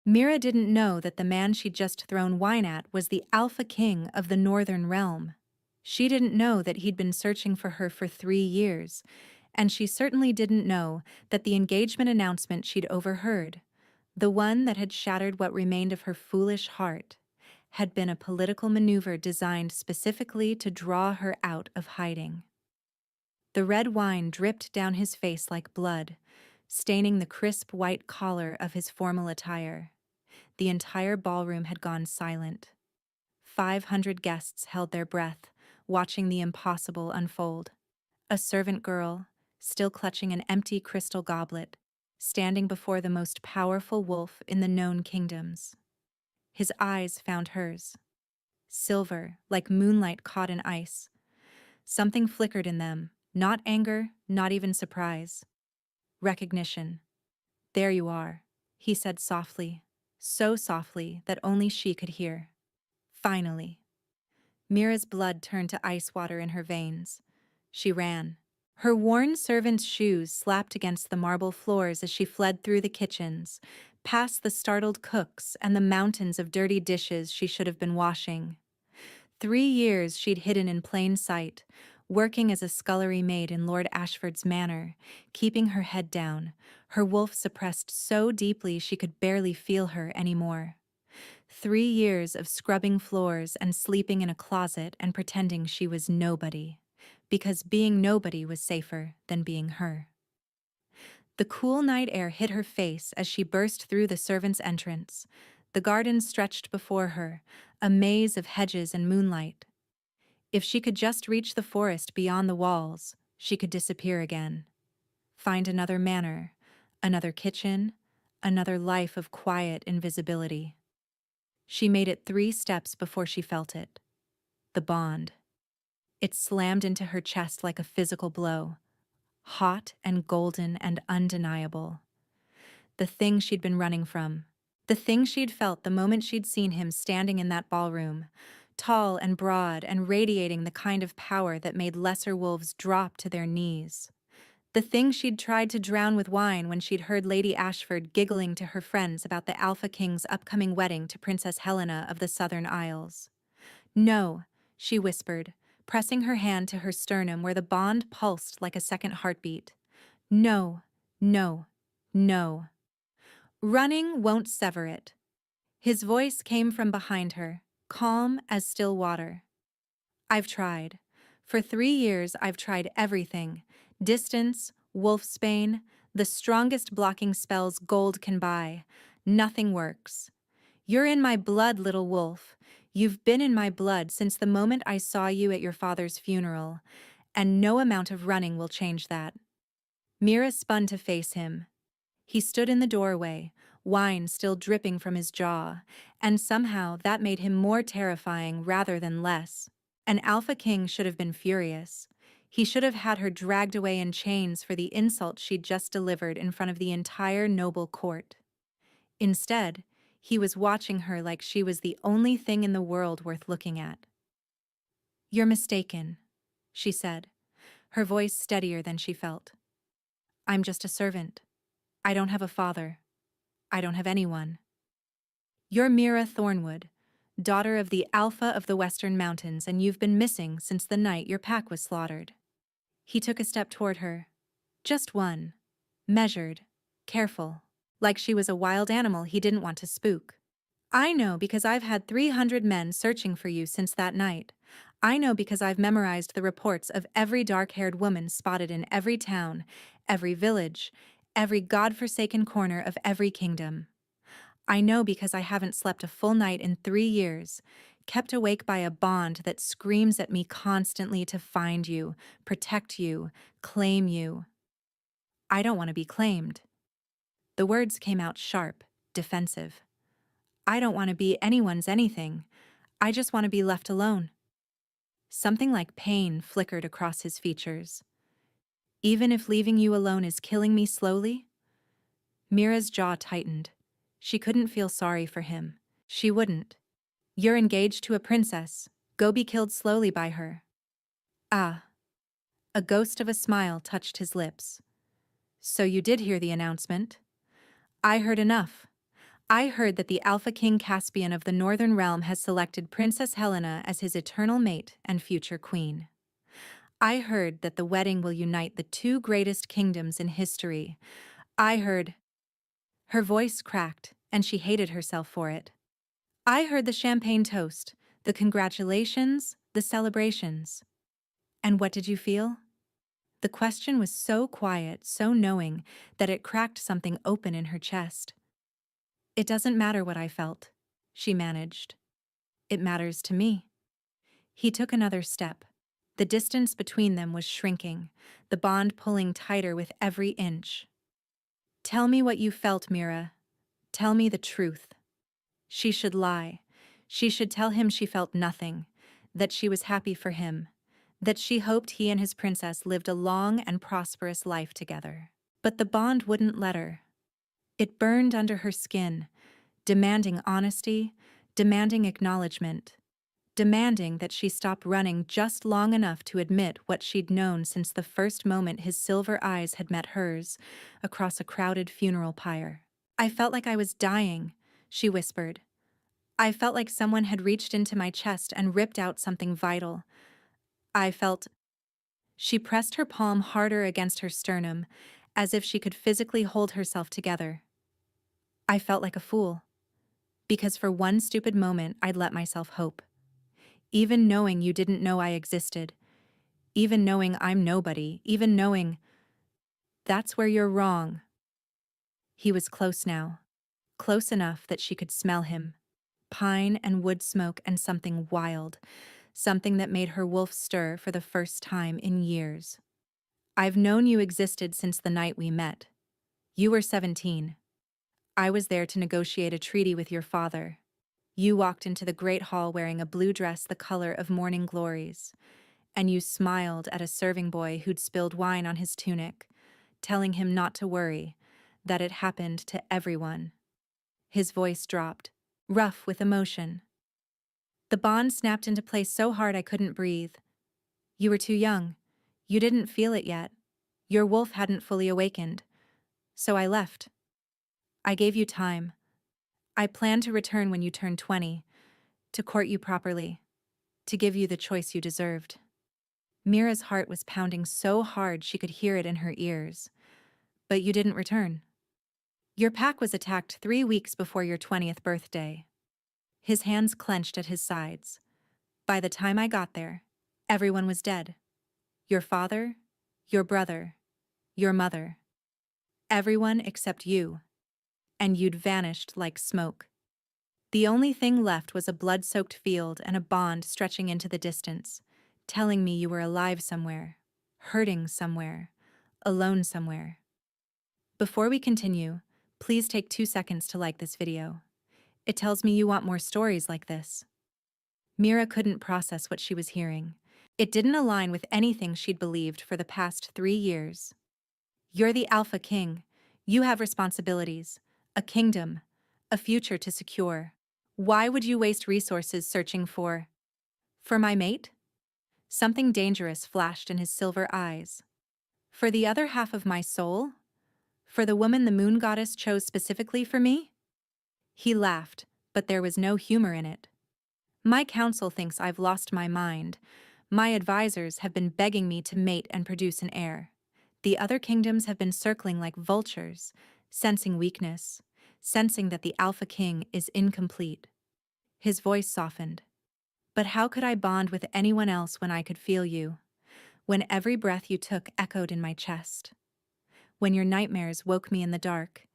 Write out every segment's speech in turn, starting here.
Mira didn't know that the man she'd just thrown wine at was the Alpha King of the Northern Realm. She didn't know that he'd been searching for her for 3 years, and she certainly didn't know that the engagement announcement she'd overheard, the one that had shattered what remained of her foolish heart, had been a political maneuver designed specifically to draw her out of hiding. The red wine dripped down his face like blood, staining the crisp white collar of his formal attire. The entire ballroom had gone silent. 500 guests held their breath, watching the impossible unfold. A servant girl, still clutching an empty crystal goblet, standing before the most powerful wolf in the known kingdoms. His eyes found hers. Silver, like moonlight caught in ice. Something flickered in them, not anger, not even surprise. Recognition. "There you are," he said softly, so softly that only she could hear. Finally. Mira's blood turned to ice water in her veins. She ran. Her worn servant's shoes slapped against the marble floors as she fled through the kitchens, past the startled cooks and the mountains of dirty dishes she should have been washing. 3 years she'd hidden in plain sight, working as a scullery maid in Lord Ashford's manor, keeping her head down, her wolf suppressed so deeply she could barely feel her anymore. 3 years of scrubbing floors and sleeping in a closet and pretending she was nobody, because being nobody was safer than being her. The cool night air hit her face as she burst through the servants' entrance. The garden stretched before her, a maze of hedges and moonlight. If she could just reach the forest beyond the walls, she could disappear again. Find another manor, another kitchen, another life of quiet invisibility. She made it 3 steps before she felt it. The bond. It slammed into her chest like a physical blow, hot and golden and undeniable. The thing she'd been running from. The thing she'd felt the moment she'd seen him standing in that ballroom, tall and broad and radiating the kind of power that made lesser wolves drop to their knees. The thing she'd tried to drown with wine when she'd heard Lady Ashford giggling to her friends about the Alpha King's upcoming wedding to Princess Helena of the Southern Isles. "No," she whispered, pressing her hand to her sternum where the bond pulsed like a second heartbeat. "No, no, no. Running won't sever it." His voice came from behind her, calm as still water. "I've tried. For 3 years I've tried everything. Distance, wolfsbane, the strongest blocking spells gold can buy. Nothing works. You're in my blood, little wolf. You've been in my blood since the moment I saw you at your father's funeral, and no amount of running will change that." Mira spun to face him. He stood in the doorway, wine still dripping from his jaw, and somehow that made him more terrifying rather than less. An Alpha King should have been furious. He should have had her dragged away in chains for the insult she'd just delivered in front of the entire noble court. Instead, he was watching her like she was the only thing in the world worth looking at. "You're mistaken," she said, her voice steadier than she felt. "I'm just a servant. I don't have a father. I don't have anyone. You're Mira Thornwood, daughter of the Alpha of the Western Mountains, and you've been missing since the night your pack was slaughtered." He took a step toward her. Just one. Measured. Careful. Like she was a wild animal he didn't want to spook. "I know because I've had 300 men searching for you since that night. I know because I've memorized the reports of every dark-haired woman spotted in every town, every village, every godforsaken corner of every kingdom. I know because I haven't slept a full night in 3 years, kept awake by a bond that screams at me constantly to find you, protect you, claim you. I don't want to be claimed." The words came out sharp, defensive. "I don't want to be anyone's anything. I just want to be left alone." Something like pain flickered across his features. "Even if leaving you alone is killing me slowly?" Mira's jaw tightened. She couldn't feel sorry for him. She wouldn't. "You're engaged to a princess. Go be killed slowly by her." "Ah." A ghost of a smile touched his lips. "So you did hear the announcement?" "I heard enough. I heard that the Alpha King Caspian of the Northern Realm has selected Princess Helena as his eternal mate and future queen. I heard that the wedding will unite the two greatest kingdoms in history. I heard... Her voice cracked, and she hated herself for it. I heard the champagne toast, the congratulations, the celebrations. And what did you feel? The question was so quiet, so knowing, that it cracked something open in her chest. It doesn't matter what I felt, she managed. It matters to me. He took another step. The distance between them was shrinking, the bond pulling tighter with every inch. Tell me what you felt, Mira. Tell me the truth. She should lie. She should tell him she felt nothing, that she was happy for him, that she hoped he and his princess lived a long and prosperous life together. But the bond wouldn't let her. It burned under her skin, demanding honesty, demanding acknowledgement, demanding that she stop running just long enough to admit what she'd known since the first moment his silver eyes had met hers across a crowded funeral pyre. I felt like I was dying, she whispered. I felt like someone had reached into my chest and ripped out something vital. I felt... She pressed her palm harder against her sternum, as if she could physically hold herself together. I felt like a fool, because for one stupid moment I'd let myself hope. Even knowing you didn't know I existed, even knowing I'm nobody, even knowing... That's where you're wrong. He was close now, close enough that she could smell him. Pine and wood smoke and something wild, something that made her wolf stir for the first time in years. I've known you existed since the night we met. You were 17. I was there to negotiate a treaty with your father. You walked into the great hall wearing a blue dress the color of morning glories, and you smiled at a serving boy who'd spilled wine on his tunic, telling him not to worry, that it happened to everyone. His voice dropped, rough with emotion. The bond snapped into place so hard I couldn't breathe. You were too young. You didn't feel it yet. Your wolf hadn't fully awakened. So I left. I gave you time. I planned to return when you turned 20, to court you properly, to give you the choice you deserved. Mira's heart was pounding so hard she could hear it in her ears. But you didn't return. Your pack was attacked 3 weeks before your 20th birthday. His hands clenched at his sides. By the time I got there, everyone was dead. Your father, your brother, your mother. Everyone except you. And you'd vanished like smoke. The only thing left was a blood-soaked field and a bond stretching into the distance, telling me you were alive somewhere, hurting somewhere, alone somewhere. Before we continue, please take 2 seconds to like this video. It tells me you want more stories like this. Mira couldn't process what she was hearing. It didn't align with anything she'd believed for the past 3 years. You're the Alpha King. You have responsibilities, a kingdom, a future to secure. Why would you waste resources searching for my mate? Something dangerous flashed in his silver eyes. For the other half of my soul? For the woman the moon goddess chose specifically for me? He laughed, but there was no humor in it. My council thinks I've lost my mind. My advisors have been begging me to mate and produce an heir. The other kingdoms have been circling like vultures, sensing weakness, sensing that the Alpha King is incomplete. His voice softened. But how could I bond with anyone else when I could feel you? When every breath you took echoed in my chest? When your nightmares woke me in the dark,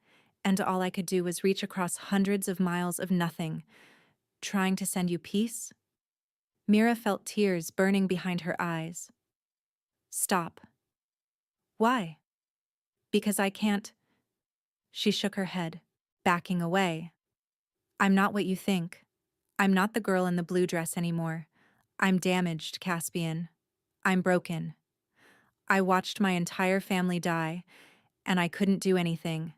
and all I could do was reach across hundreds of miles of nothing, trying to send you peace? Mira felt tears burning behind her eyes. Stop. Why? Because I can't. She shook her head, backing away. I'm not what you think. I'm not the girl in the blue dress anymore. I'm damaged, Caspian. I'm broken. I watched my entire family die, and I couldn't do anything.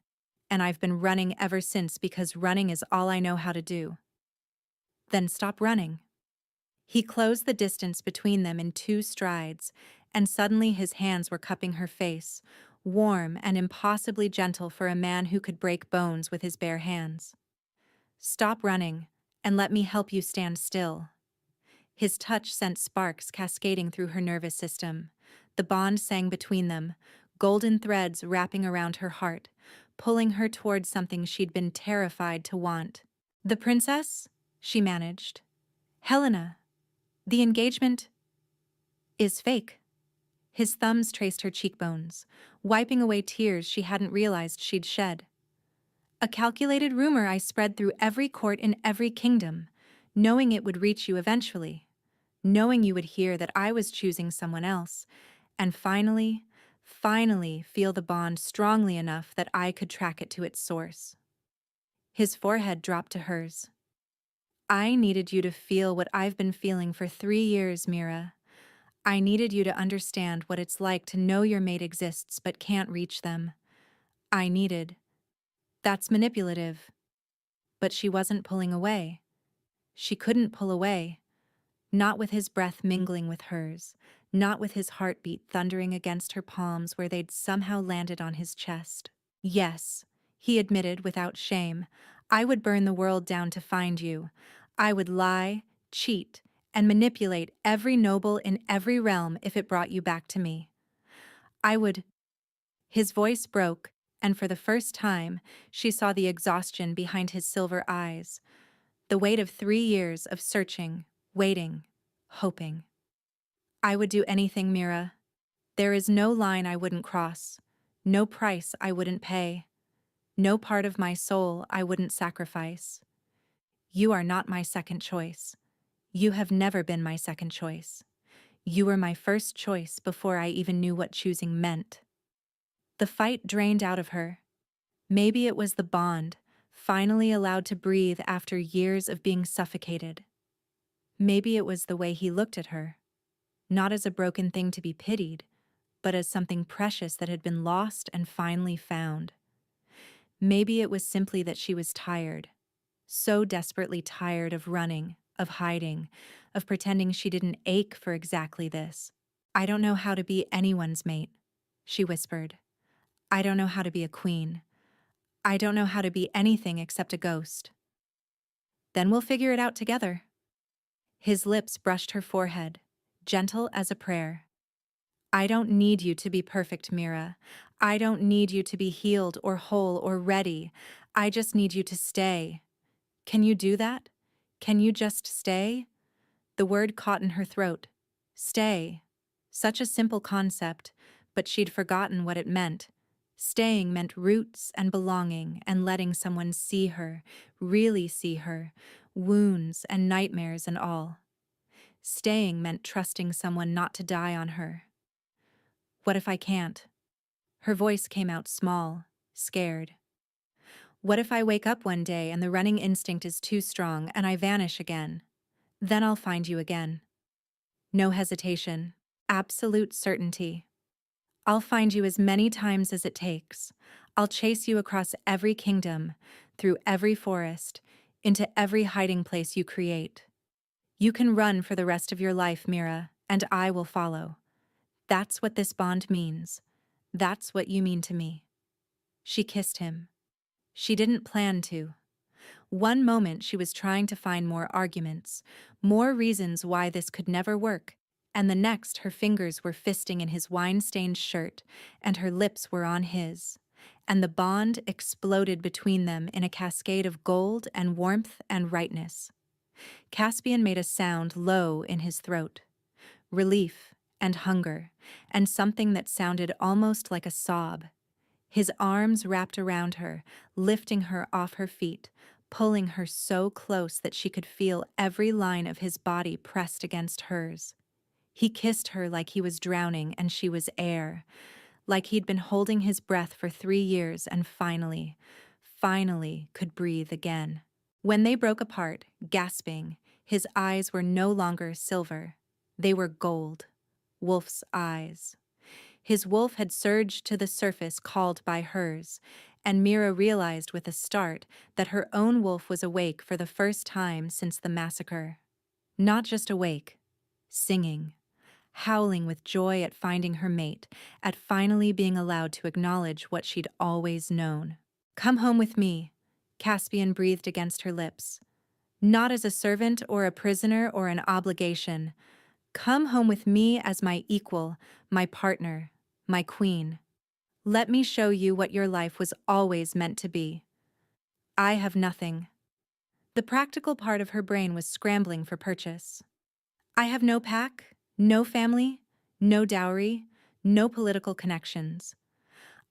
And I've been running ever since because running is all I know how to do. Then stop running. He closed the distance between them in 2 strides, and suddenly his hands were cupping her face, warm and impossibly gentle for a man who could break bones with his bare hands. Stop running, and let me help you stand still. His touch sent sparks cascading through her nervous system. The bond sang between them, golden threads wrapping around her heart, pulling her towards something she'd been terrified to want. The princess? She managed. Helena, the engagement is fake. His thumbs traced her cheekbones, wiping away tears she hadn't realized she'd shed. A calculated rumor I spread through every court in every kingdom, knowing it would reach you eventually, knowing you would hear that I was choosing someone else, and finally feel the bond strongly enough that I could track it to its source. His forehead dropped to hers. I needed you to feel what I've been feeling for 3 years, Mira. I needed you to understand what it's like to know your mate exists but can't reach them. I needed. That's manipulative. But she wasn't pulling away. She couldn't pull away. Not with his breath mingling with hers, not with his heartbeat thundering against her palms where they'd somehow landed on his chest. Yes, he admitted without shame, I would burn the world down to find you. I would lie, cheat, and manipulate every noble in every realm if it brought you back to me. I would. His voice broke, and for the first time, she saw the exhaustion behind his silver eyes, the weight of 3 years of searching, waiting, hoping. I would do anything, Mira. There is no line I wouldn't cross, no price I wouldn't pay, no part of my soul I wouldn't sacrifice. You are not my second choice. You have never been my second choice. You were my first choice before I even knew what choosing meant. The fight drained out of her. Maybe it was the bond, finally allowed to breathe after years of being suffocated. Maybe it was the way he looked at her, not as a broken thing to be pitied, but as something precious that had been lost and finally found. Maybe it was simply that she was tired, so desperately tired of running, of hiding, of pretending she didn't ache for exactly this. I don't know how to be anyone's mate, she whispered. I don't know how to be a queen. I don't know how to be anything except a ghost. Then we'll figure it out together. His lips brushed her forehead, gentle as a prayer. I don't need you to be perfect, Mira. I don't need you to be healed or whole or ready. I just need you to stay. Can you do that? Can you just stay? The word caught in her throat. Stay. Such a simple concept, but she'd forgotten what it meant. Staying meant roots and belonging and letting someone see her, really see her, wounds and nightmares and all. Staying meant trusting someone not to die on her. What if I can't? Her voice came out small, scared. What if I wake up one day and the running instinct is too strong and I vanish again? Then I'll find you again. No hesitation, absolute certainty. I'll find you as many times as it takes. I'll chase you across every kingdom, through every forest, into every hiding place you create. You can run for the rest of your life, Mira, and I will follow. That's what this bond means. That's what you mean to me. She kissed him. She didn't plan to. One moment she was trying to find more arguments, more reasons why this could never work, and the next her fingers were fisting in his wine-stained shirt, and her lips were on his, and the bond exploded between them in a cascade of gold and warmth and rightness. Caspian made a sound low in his throat, relief and hunger, and something that sounded almost like a sob. His arms wrapped around her, lifting her off her feet, pulling her so close that she could feel every line of his body pressed against hers. He kissed her like he was drowning and she was air, like he'd been holding his breath for 3 years and finally could breathe again. When they broke apart, gasping, his eyes were no longer silver. They were gold. Wolf's eyes. His wolf had surged to the surface called by hers, and Mira realized with a start that her own wolf was awake for the first time since the massacre. Not just awake, singing, howling with joy at finding her mate, at finally being allowed to acknowledge what she'd always known. Come home with me. Caspian breathed against her lips. Not as a servant or a prisoner or an obligation. Come home with me as my equal, my partner, my queen. Let me show you what your life was always meant to be. I have nothing. The practical part of her brain was scrambling for purchase. I have no pack, no family, no dowry, no political connections.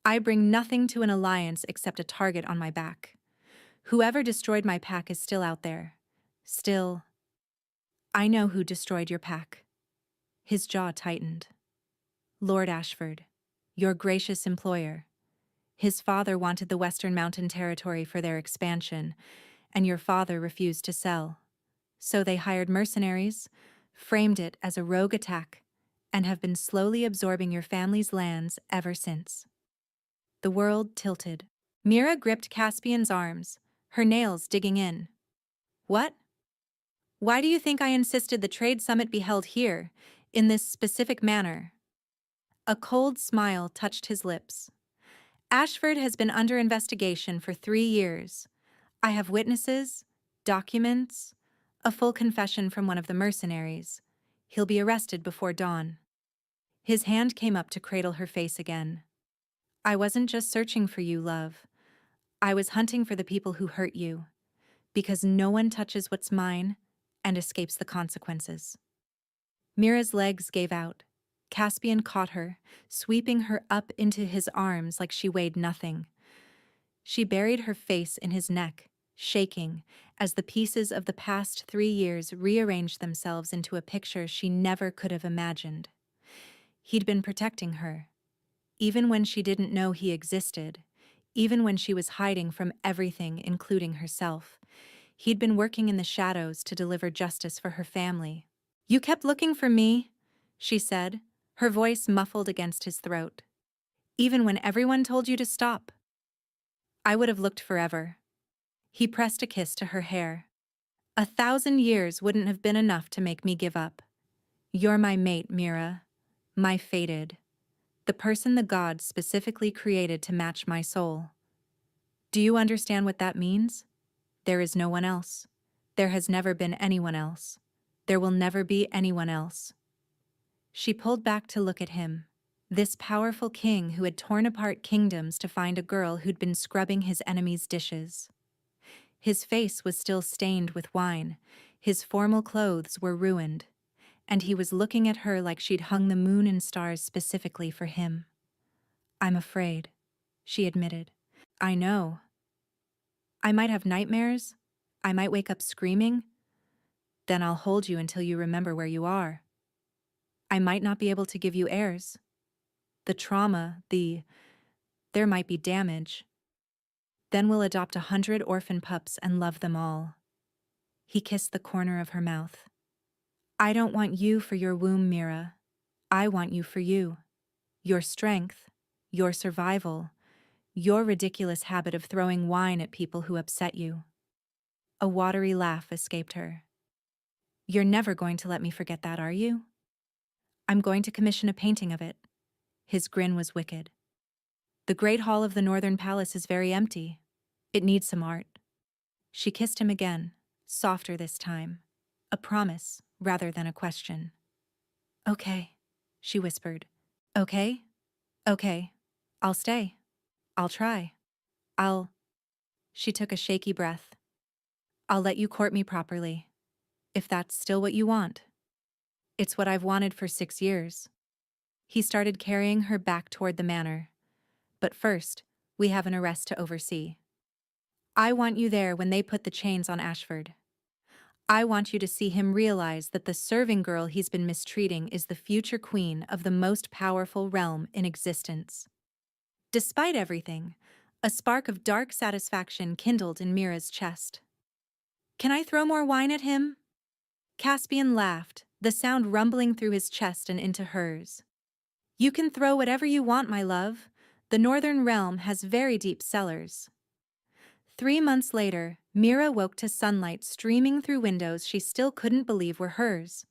I bring nothing to an alliance except a target on my back. Whoever destroyed my pack is still out there. Still. I know who destroyed your pack. His jaw tightened. Lord Ashford, your gracious employer. His father wanted the Western Mountain Territory for their expansion, and your father refused to sell. So they hired mercenaries, framed it as a rogue attack, and have been slowly absorbing your family's lands ever since. The world tilted. Mira gripped Caspian's arms, her nails digging in. What? Why do you think I insisted the trade summit be held here, in this specific manner? A cold smile touched his lips. Ashford has been under investigation for 3 years. I have witnesses, documents, a full confession from one of the mercenaries. He'll be arrested before dawn. His hand came up to cradle her face again. I wasn't just searching for you, love. I was hunting for the people who hurt you, because no one touches what's mine and escapes the consequences. Mira's legs gave out. Caspian caught her, sweeping her up into his arms like she weighed nothing. She buried her face in his neck, shaking, as the pieces of the past 3 years rearranged themselves into a picture she never could have imagined. He'd been protecting her, even when she didn't know he existed, even when she was hiding from everything, including herself. He'd been working in the shadows to deliver justice for her family. You kept looking for me, she said, her voice muffled against his throat. Even when everyone told you to stop. I would have looked forever. He pressed a kiss to her hair. 1,000 years wouldn't have been enough to make me give up. You're my mate, Mira. My fated. The person the gods specifically created to match my soul. Do you understand what that means? There is no one else. There has never been anyone else. There will never be anyone else. She pulled back to look at him, this powerful king who had torn apart kingdoms to find a girl who'd been scrubbing his enemies' dishes. His face was still stained with wine, his formal clothes were ruined, and he was looking at her like she'd hung the moon and stars specifically for him. I'm afraid, she admitted. I know. I might have nightmares. I might wake up screaming. Then I'll hold you until you remember where you are. I might not be able to give you heirs. The trauma, there might be damage. Then we'll adopt 100 orphan pups and love them all. He kissed the corner of her mouth. I don't want you for your womb, Mira. I want you for you. Your strength, your survival, your ridiculous habit of throwing wine at people who upset you. A watery laugh escaped her. You're never going to let me forget that, are you? I'm going to commission a painting of it. His grin was wicked. The great hall of the Northern Palace is very empty. It needs some art. She kissed him again, softer this time. A promise rather than a question. Okay, she whispered. Okay? Okay. I'll stay. I'll try. She took a shaky breath. I'll let you court me properly, if that's still what you want. It's what I've wanted for 6 years. He started carrying her back toward the manor. But first, we have an arrest to oversee. I want you there when they put the chains on Ashford. I want you to see him realize that the serving girl he's been mistreating is the future queen of the most powerful realm in existence. Despite everything, a spark of dark satisfaction kindled in Mira's chest. Can I throw more wine at him? Caspian laughed, the sound rumbling through his chest and into hers. You can throw whatever you want, my love. The Northern Realm has very deep cellars. 3 months later, Mira woke to sunlight streaming through windows she still couldn't believe were hers.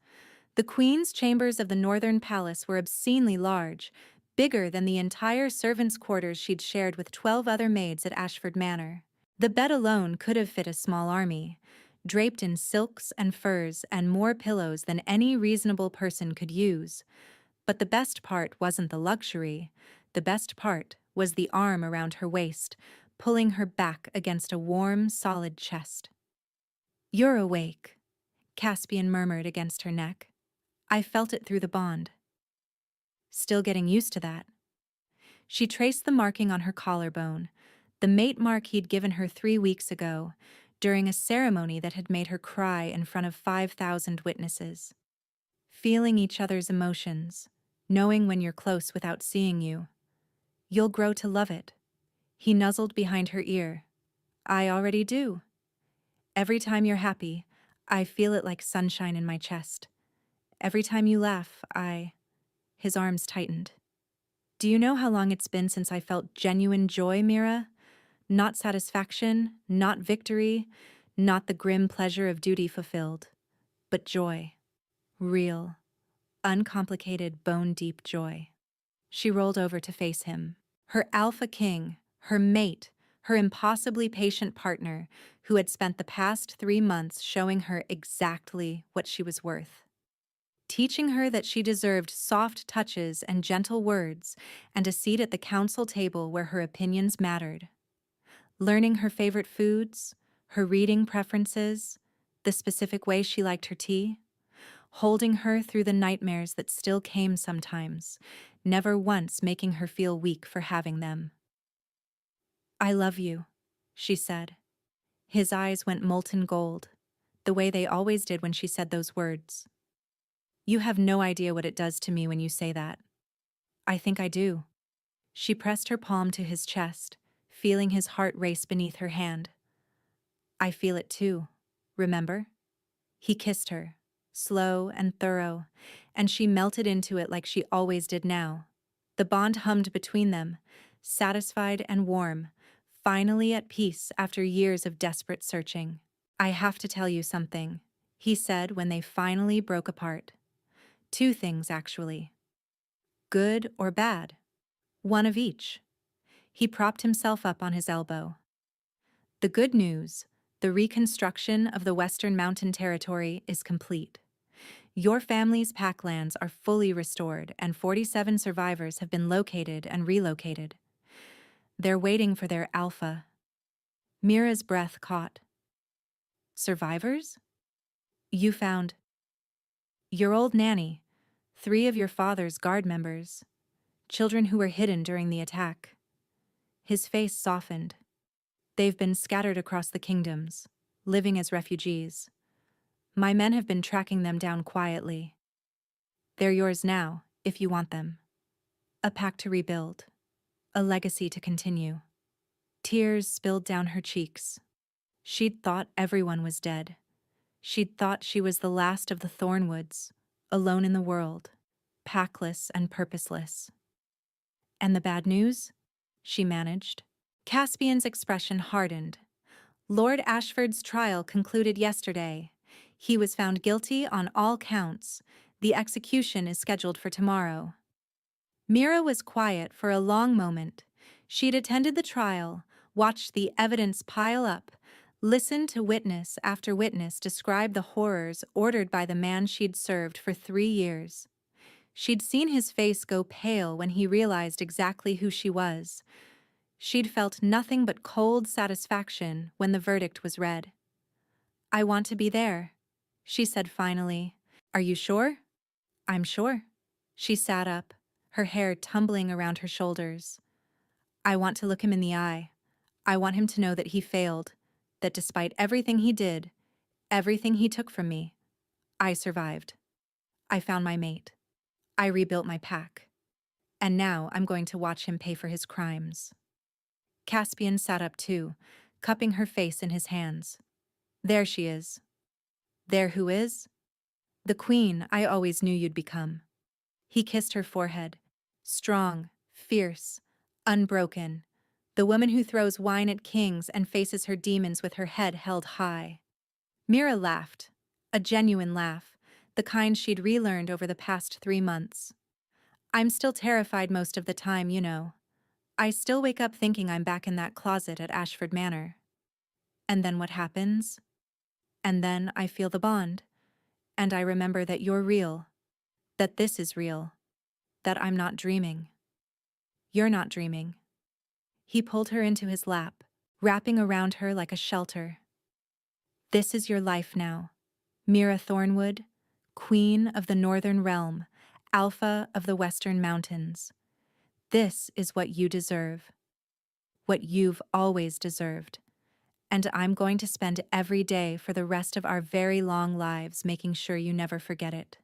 The queen's chambers of the Northern Palace were obscenely large, bigger than the entire servants' quarters she'd shared with 12 other maids at Ashford Manor. The bed alone could have fit a small army, draped in silks and furs and more pillows than any reasonable person could use. But the best part wasn't the luxury. The best part was the arm around her waist, pulling her back against a warm, solid chest. "You're awake," Caspian murmured against her neck. "I felt it through the bond." Still getting used to that. She traced the marking on her collarbone, the mate mark he'd given her 3 weeks ago, during a ceremony that had made her cry in front of 5,000 witnesses. Feeling each other's emotions, knowing when you're close without seeing you. You'll grow to love it. He nuzzled behind her ear. "I already do. Every time you're happy, I feel it like sunshine in my chest. Every time you laugh, His arms tightened. "Do you know how long it's been since I felt genuine joy, Mira? Not satisfaction, not victory, not the grim pleasure of duty fulfilled, but joy. Real, uncomplicated, bone-deep joy." She rolled over to face him. Her alpha king, her mate, her impossibly patient partner, who had spent the past 3 months showing her exactly what she was worth. Teaching her that she deserved soft touches and gentle words and a seat at the council table where her opinions mattered. Learning her favorite foods, her reading preferences, the specific way she liked her tea. Holding her through the nightmares that still came sometimes, never once making her feel weak for having them. "I love you," she said. His eyes went molten gold, the way they always did when she said those words. "You have no idea what it does to me when you say that." "I think I do." She pressed her palm to his chest, feeling his heart race beneath her hand. "I feel it too, remember?" He kissed her, slow and thorough, and she melted into it like she always did now. The bond hummed between them, satisfied and warm, finally at peace after years of desperate searching. "I have to tell you something," he said when they finally broke apart. "Two things, actually. Good or bad. One of each." He propped himself up on his elbow. "The good news, the reconstruction of the Western Mountain Territory is complete. Your family's packlands are fully restored and 47 survivors have been located and relocated. They're waiting for their alpha." Mira's breath caught. "Survivors? You found—" "Your old nanny, 3 of your father's guard members, children who were hidden during the attack." His face softened. "They've been scattered across the kingdoms, living as refugees. My men have been tracking them down quietly. They're yours now, if you want them. A pact to rebuild. A legacy to continue." Tears spilled down her cheeks. She'd thought everyone was dead. She'd thought she was the last of the Thornwoods, alone in the world, packless and purposeless. "And the bad news?" she managed. Caspian's expression hardened. "Lord Ashford's trial concluded yesterday. He was found guilty on all counts. The execution is scheduled for tomorrow." Mira was quiet for a long moment. She'd attended the trial, watched the evidence pile up, listened to witness after witness describe the horrors ordered by the man she'd served for 3 years. She'd seen his face go pale when he realized exactly who she was. She'd felt nothing but cold satisfaction when the verdict was read. "I want to be there," she said finally. "Are you sure?" "I'm sure." She sat up, her hair tumbling around her shoulders. "I want to look him in the eye. I want him to know that he failed, that despite everything he did, everything he took from me, I survived. I found my mate. I rebuilt my pack. And now I'm going to watch him pay for his crimes." Caspian sat up too, cupping her face in his hands. "There she is." "There who is?" "The queen I always knew you'd become." He kissed her forehead. "Strong, fierce, unbroken. The woman who throws wine at kings and faces her demons with her head held high." Mira laughed, a genuine laugh, the kind she'd relearned over the past 3 months. "I'm still terrified most of the time, you know. I still wake up thinking I'm back in that closet at Ashford Manor." And then what happens? And then I feel the bond. And I remember that you're real. That this is real. That I'm not dreaming. You're not dreaming. He pulled her into his lap, wrapping around her like a shelter. This is your life now. Mira Thornwood, Queen of the Northern Realm, Alpha of the Western Mountains. This is what you deserve. What you've always deserved. And I'm going to spend every day for the rest of our very long lives making sure you never forget it.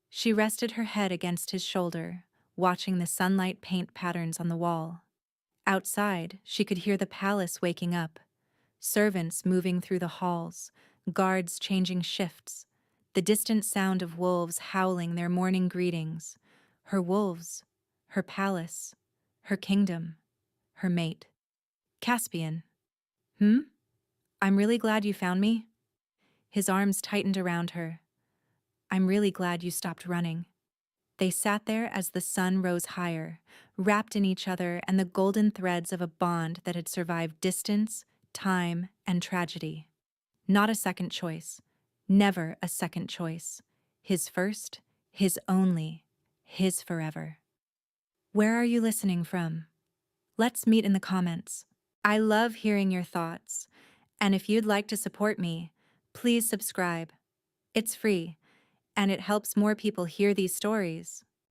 She rested her head against his shoulder, watching the sunlight paint patterns on the wall. Outside, she could hear the palace waking up, servants moving through the halls, guards changing shifts, the distant sound of wolves howling their morning greetings. Her wolves, her palace, her kingdom, her mate. Caspian. I'm really glad you found me. His arms tightened around her. I'm really glad you stopped running. They sat there as the sun rose higher, wrapped in each other and the golden threads of a bond that had survived distance, time, and tragedy. Not a second choice. Never a second choice. His first, his only, his forever. Where are you listening from? Let's meet in the comments. I love hearing your thoughts, and if you'd like to support me, please subscribe. It's free, and it helps more people hear these stories.